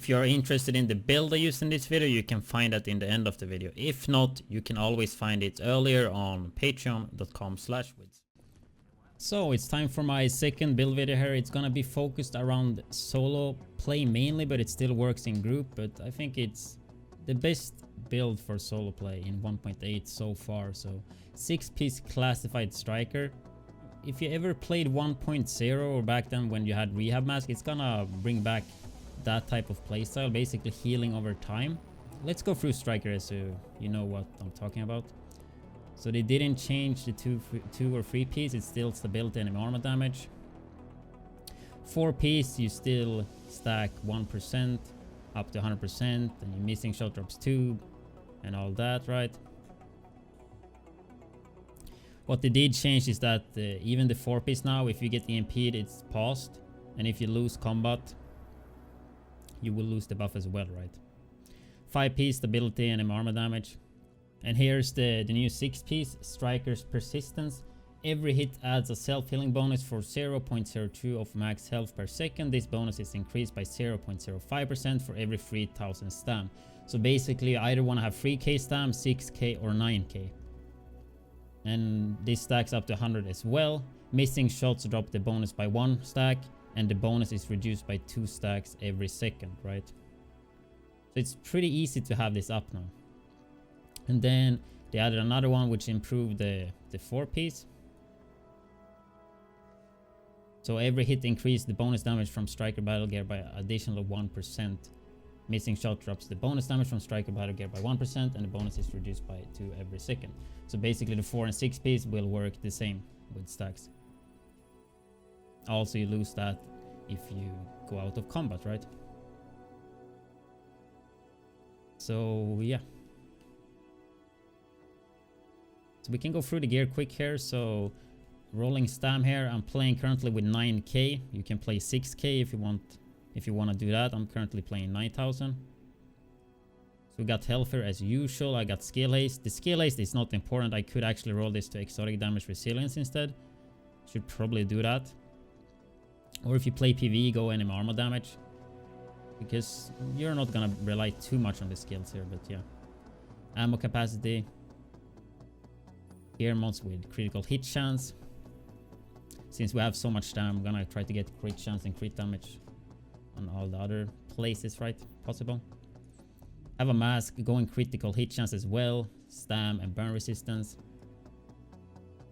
If you're interested in the build I used in this video, you can find that in the end of the video. If not, you can always find it earlier on patreon.com/wids. So it's time for my second build video here. It's gonna be focused around solo play mainly, but it still works in group. But I think it's the best build for solo play in 1.8 so far. So 6-piece classified striker. If you ever played 1.0 or back then when you had rehab mask, it's gonna bring back that type of playstyle, basically healing over time. Let's go through striker so you know what I'm talking about. So they didn't change the 2 or 3-piece, it's still stability and armor damage. 4-piece, you still stack 1% up to 100%, and your missing shot drops 2 and all that, right? What they did change is that even the 4-piece now, if you get EMP'd, it's paused, and if you lose combat, you will lose the buff as well, right? 5-piece stability and armor damage. And here's the new 6-piece Striker's Persistence. Every hit adds a self-healing bonus for 0.02 of max health per second. This bonus is increased by 0.05% for every 3000 stam. So basically you either want to have 3k stam, 6k or 9k. And this stacks up to 100 as well. Missing shots drop the bonus by 1 stack, and the bonus is reduced by 2 stacks every second, right? So it's pretty easy to have this up now. And then they added another one which improved the 4-piece. So every hit increased the bonus damage from striker battle gear by additional 1%. Missing shot drops the bonus damage from striker battle gear by 1%, and the bonus is reduced by 2 every second. So basically the 4 and 6-piece will work the same with stacks. Also you lose that if you go out of combat, right? So yeah. So we can go through the gear quick here. So rolling stam here, I'm playing currently with 9k. You can play 6k if you want to do that. I'm currently playing 9000. So we got health here as usual. I got skill haste. The skill haste is not important. I could actually roll this to exotic damage resilience instead. Should probably do that. Or if you play PvE, go enemy armor damage, because you're not gonna rely too much on the skills here. But yeah, ammo capacity. Gear mods with critical hit chance. Since we have so much stam, I'm gonna try to get crit chance and crit damage on all the other places, right? Possible. Have a mask going critical hit chance as well, stam and burn resistance.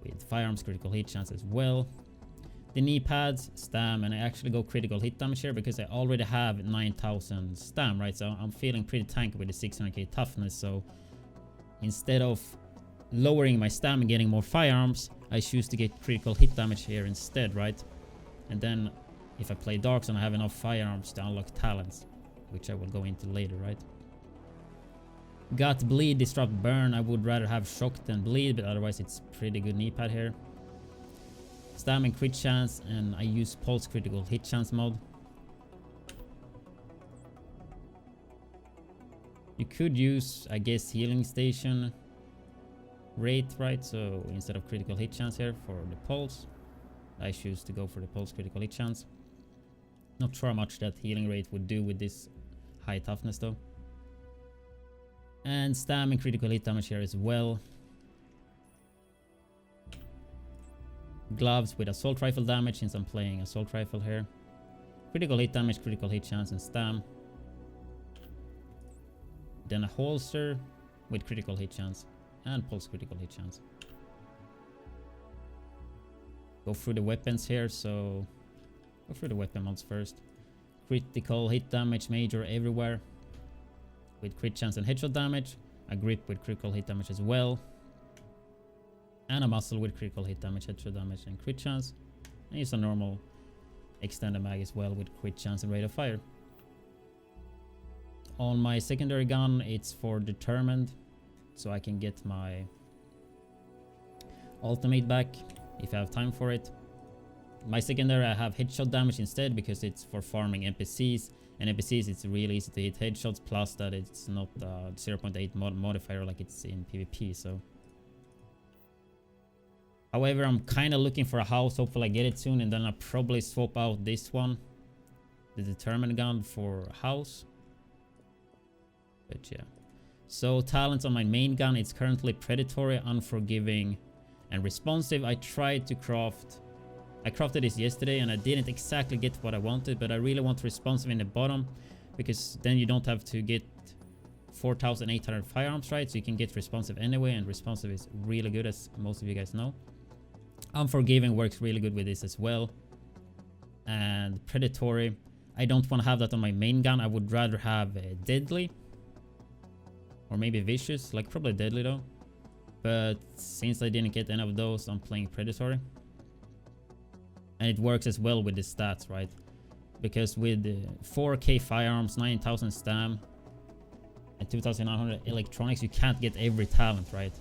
With firearms critical hit chance as well. The knee pads, stam, and I actually go critical hit damage here because I already have 9000 stam, right? So I'm feeling pretty tanky with the 600k toughness. So instead of lowering my stam and getting more firearms, I choose to get critical hit damage here instead, right? And then if I play Dark Zone, I have enough firearms to unlock talents, which I will go into later, right? Got bleed, disrupt, burn. I would rather have shock than bleed, but otherwise it's pretty good knee pad here. Stam and crit chance, and I use pulse critical hit chance mod. You could use, I guess, healing station rate, right? So instead of critical hit chance here for the pulse, I choose to go for the pulse critical hit chance. Not sure how much that healing rate would do with this high toughness though. And stam and critical hit damage here as well. Gloves with assault rifle damage, since I'm playing assault rifle here. Critical hit damage, critical hit chance, and stam. Then a holster with critical hit chance and pulse critical hit chance. Go through the weapons here, so go through the weapon mods first. Critical hit damage major everywhere with crit chance and headshot damage. A grip with critical hit damage as well. And a muzzle with critical hit damage, headshot damage, and crit chance. And use a normal extended mag as well with crit chance and rate of fire. On my secondary gun, it's for determined, so I can get my ultimate back if I have time for it. My secondary, I have headshot damage instead because it's for farming NPCs, and NPCs it's really easy to hit headshots, plus that it's not 0.8 modifier like it's in PvP. So however, I'm kind of looking for a house. Hopefully I get it soon, and then I'll probably swap out this one, the determined gun, for house. But yeah. So talents on my main gun, it's currently predatory, unforgiving, and responsive. I tried to craft... I crafted this yesterday and I didn't exactly get what I wanted, but I really want responsive in the bottom, because then you don't have to get 4,800 firearms, right? So you can get responsive anyway, and responsive is really good, as most of you guys know. Unforgiving works really good with this as well. And predatory, I don't want to have that on my main gun. I would rather have deadly, or maybe vicious, like probably deadly though. But since I didn't get any of those, I'm playing predatory. And it works as well with the stats, right? Because with 4k firearms, 9,000 stam, and 2,900 electronics, you can't get every talent, right?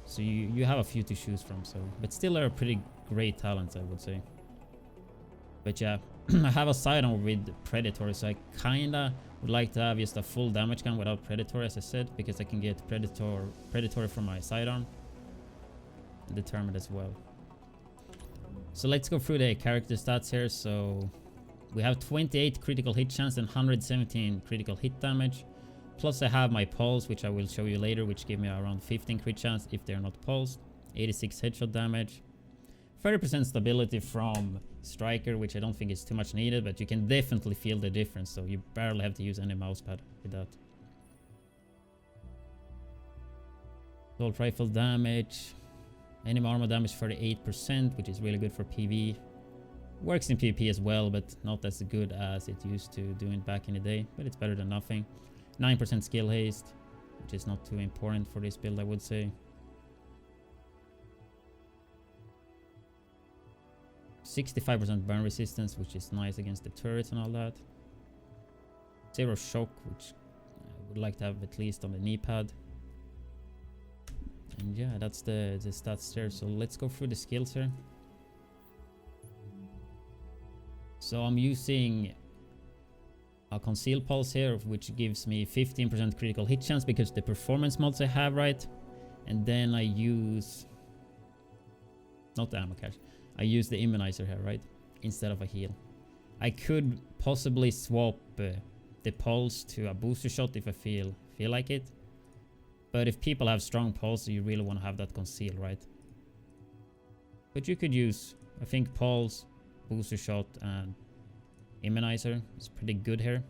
So you have a few to choose from. So, but still are pretty great talents, I would say. But yeah, I have a sidearm with predatory, so I kinda would like to have just a full damage gun without predatory, as I said, because I can get predatory from my sidearm, and determined as well. So let's go through the character stats here. So we have 28 critical hit chance and 117 critical hit damage. Plus I have my pulse, which I will show you later, which give me around 15 crit chance if they're not pulsed. 86 headshot damage. 30% stability from striker, which I don't think is too much needed, but you can definitely feel the difference. So you barely have to use any mousepad with that. Assault rifle damage. Enemy armor damage 38%, which is really good for PV. Works in PvP as well, but not as good as it used to doing back in the day, but it's better than nothing. 9% skill haste, which is not too important for this build, I would say. 65% burn resistance, which is nice against the turrets and all that. 0 shock, which I would like to have at least on the knee pad. And yeah, that's the stats there. So let's go through the skills here. So I'm using a conceal pulse here, which gives me 15% critical hit chance because the performance mods I have, right? And then I use... not the ammo cache. I use the immunizer here, right? Instead of a heal. I could possibly swap the pulse to a booster shot if I feel like it. But if people have strong pulse, you really want to have that conceal, right? But you could use, I think, pulse, booster shot, and immunizer. It's pretty good here.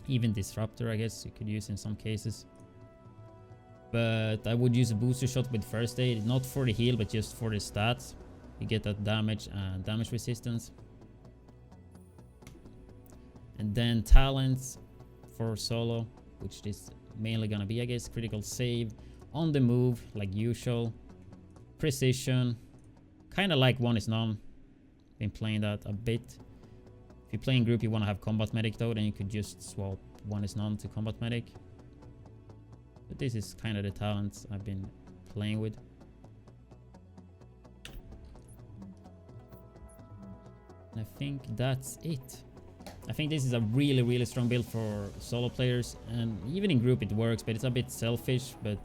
Even disruptor, I guess, you could use in some cases. But I would use a booster shot with first aid, not for the heal, but just for the stats. You get that damage and damage resistance. And then talents for solo, which is mainly gonna be, I guess, critical save, on the move like usual, precision, kind of like one is none. Been playing that a bit. If you play in group, you want to have combat medic though, then you could just swap one is none to combat medic. But this is kind of the talents I've been playing with. And I think that's it. I think this is a really strong build for solo players, and even in group it works, but it's a bit selfish, but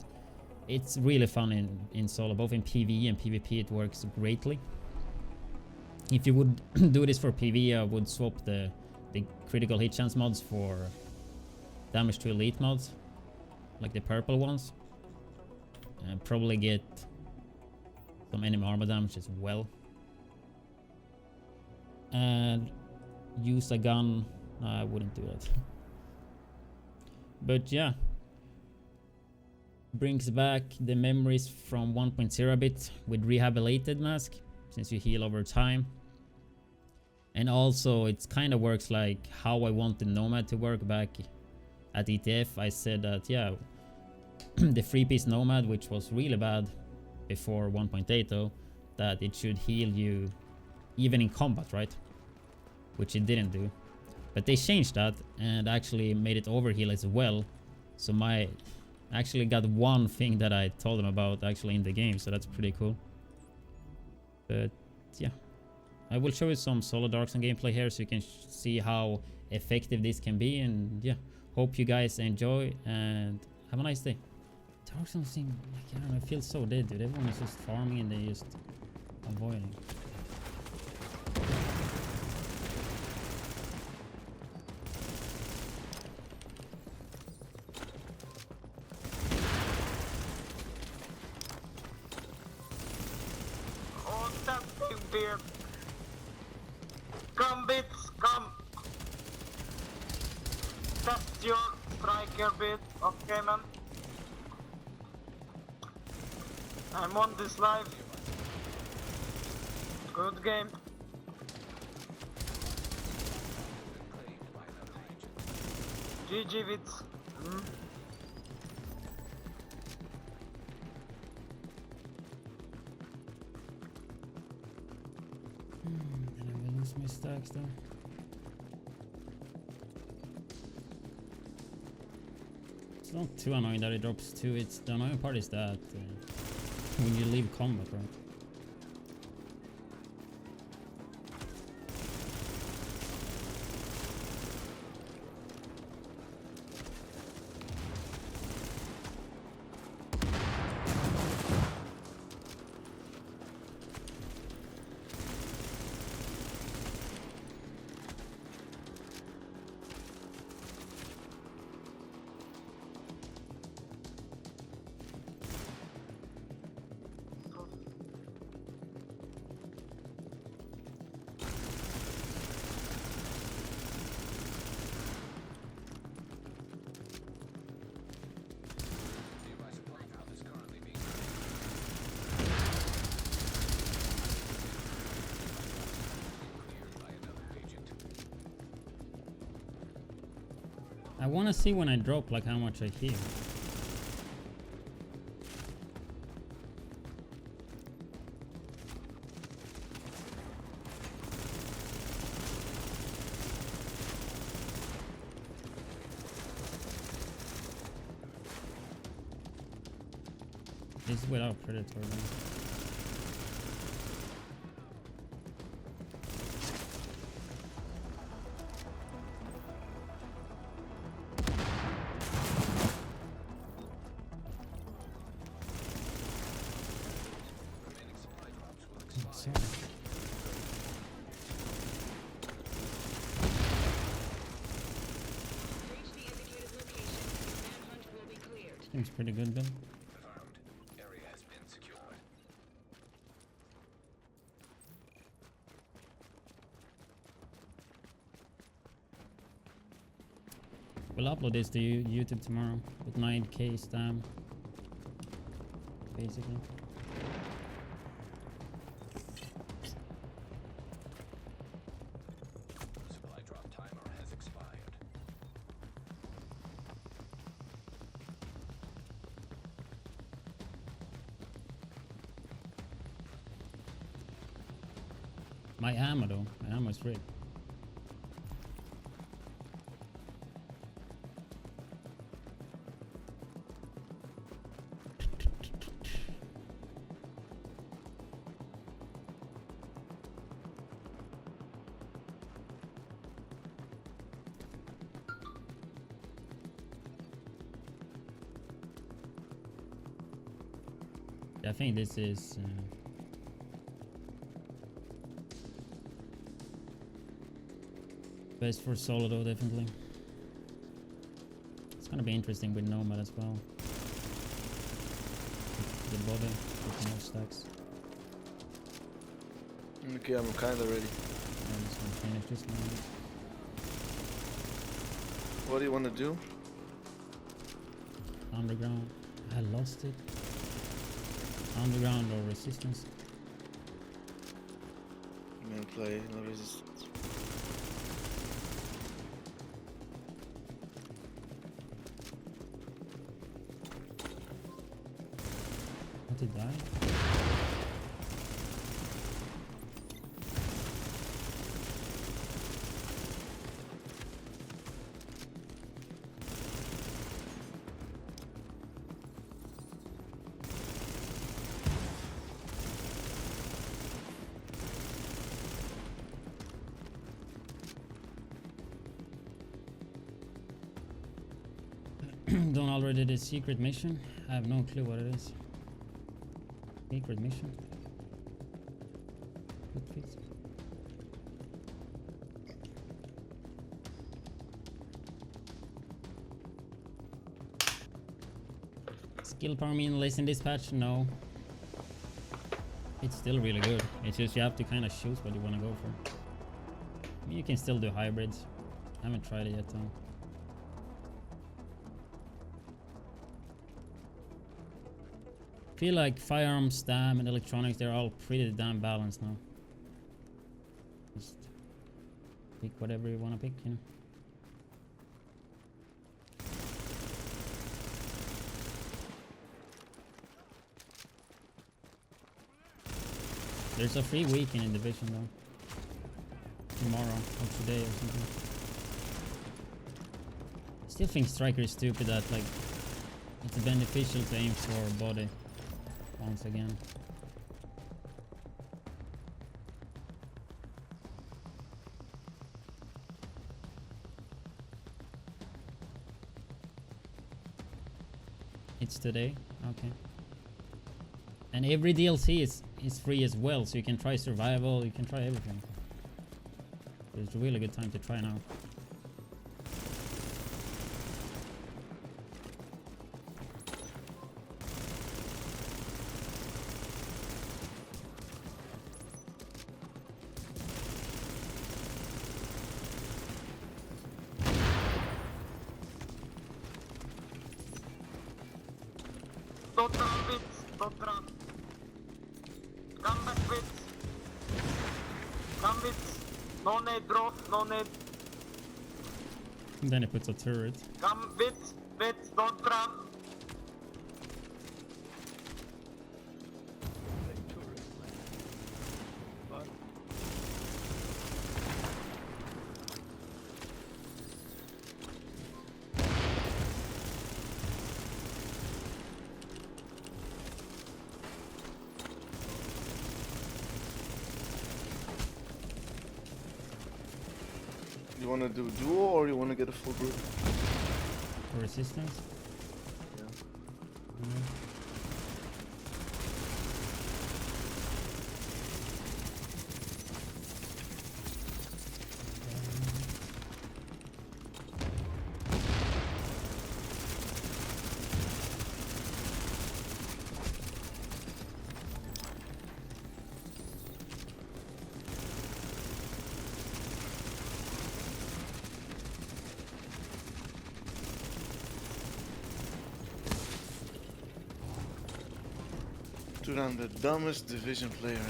it's really fun in solo. Both in PvE and PvP it works greatly. If you would do this for PvE, I would swap the critical hit chance mods for damage to elite mods, like the purple ones, and probably get some enemy armor damage as well. And use a gun. No, I wouldn't do that. But yeah, brings back the memories from 1.0 a bit with rehabilitated mask, since you heal over time. And also it kind of works like how I want the Nomad to work back at ETF. I said that, yeah, the 3-piece Nomad, which was really bad before 1.8 though, that it should heal you even in combat, right? Which it didn't do. But they changed that and actually made it overheal as well. So my actually got one thing that I told them about actually in the game, so that's pretty cool. But yeah, I will show you some solo Dark Zone gameplay here so you can see how effective this can be. And yeah, hope you guys enjoy and have a nice day. Dark Zone seems like, I don't know, it feels so dead, dude. Everyone is just farming and they just avoiding. fear. Come bits, come. Test your striker bit, okay man? I'm on this live. Good game. GG bits. Then I will lose my stacks though. It's not too annoying that it drops 2. It's the annoying part is that when you leave combat, right? I want to see when I drop, like how much I heal. This is without predator. Then. Seems pretty good then. Area has been secured. We'll upload this to YouTube tomorrow with 9K stam, basically. Supply drop timer has expired. My ammo though, my ammo is rigged. I think this is best for solo though, definitely. It's gonna be interesting with Nomad as well. The body with more stacks. Okay, I'm kinda ready. I'm just gonna finish this one. What do you wanna do? Underground. I lost it. Underground or resistance. I'm gonna play no resistance. What did die? Don't already the secret mission? I have no clue what it is. Secret mission? Good fix. Skill power mean less in dispatch? No. It's still really good. It's just you have to kind of choose what you want to go for. I mean, you can still do hybrids. I haven't tried it yet though. Feel like firearms, stam, and electronics, they're all pretty damn balanced now. Just pick whatever you want to pick, you know. There's a free weekend in Division though. Tomorrow or today or something. I still think Striker is stupid that like it's beneficial to aim for body once again. It's today? Okay. And every DLC is free as well, so you can try survival, you can try everything. It's a really good time to try now. Don't run, bits. Don't run. Come back, bits. Come, bits. No need, drop. No need. And then it puts a turret. Come, bits. Bits. Don't run. You wanna do duo or you wanna get a full group? For resistance? Yeah. Dude, I'm the dumbest Division player ever.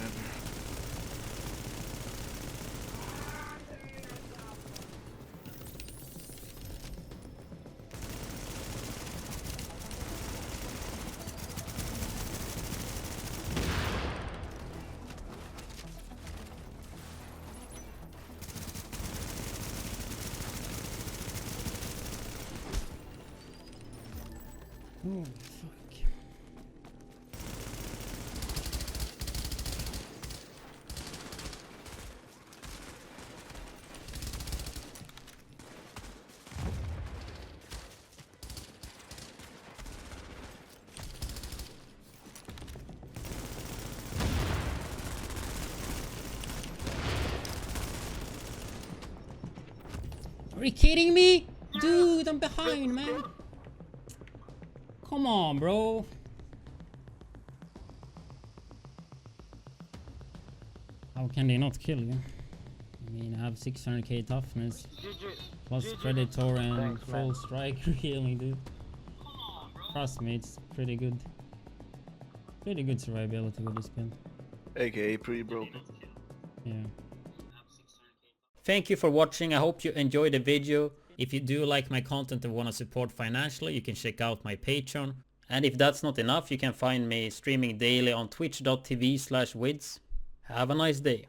Oh, fuck. Are you kidding me? Dude, I'm behind, man. Come on, bro. How can they not kill you? I mean, I have 600k toughness, plus Predator and full strike healing, dude. Trust me, it's pretty good. Pretty good survivability with this build. AKA pretty broken. Yeah. Thank you for watching. I hope you enjoyed the video. If you do like my content and want to support financially, you can check out my Patreon. And if that's not enough, you can find me streaming daily on twitch.tv/wids. Have a nice day.